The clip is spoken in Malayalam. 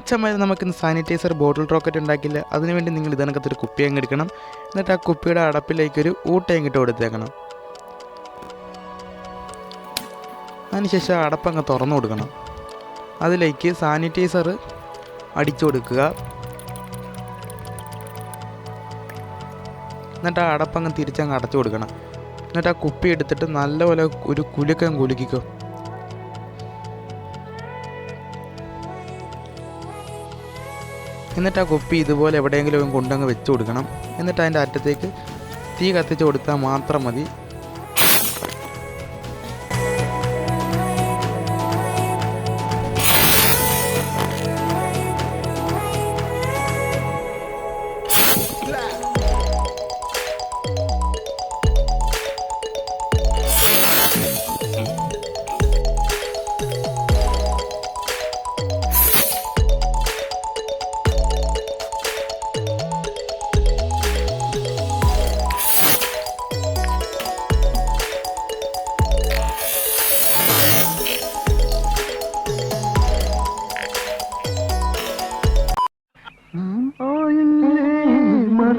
മച്ചന്മാർ നമുക്കിന്ന് സാനിറ്റൈസർ ബോട്ടിൽ റോക്കറ്റ് ഉണ്ടാക്കില്ല. അതിനുവേണ്ടി നിങ്ങൾ ഇതിനകത്തൊരു കുപ്പി അങ്ങ് എടുക്കണം. എന്നിട്ട് ആ കുപ്പിയുടെ അടപ്പിലേക്കൊരു ഊട്ടയും ഇട്ട് കൊടുത്തേക്കണം. അതിനുശേഷം അടപ്പങ്ങ് തുറന്നു കൊടുക്കണം. അതിലേക്ക് സാനിറ്റൈസർ അടിച്ചു കൊടുക്കുക. എന്നിട്ട് ആ അടപ്പങ്ങ് തിരിച്ചങ്ങ് അടച്ചു കൊടുക്കണം. എന്നിട്ട് ആ കുപ്പി എടുത്തിട്ട് നല്ലപോലെ ഒരു കുലുക്കം കുലുക്കിക്കോ. എന്നിട്ട് ആ കുപ്പി ഇതുപോലെ എവിടെയെങ്കിലും കൊണ്ടങ്ങ് വെച്ച് കൊടുക്കണം. എന്നിട്ട് അതിൻ്റെ അറ്റത്തേക്ക് തീ കത്തിച്ച് കൊടുത്താൽ മാത്രം മതി. മറ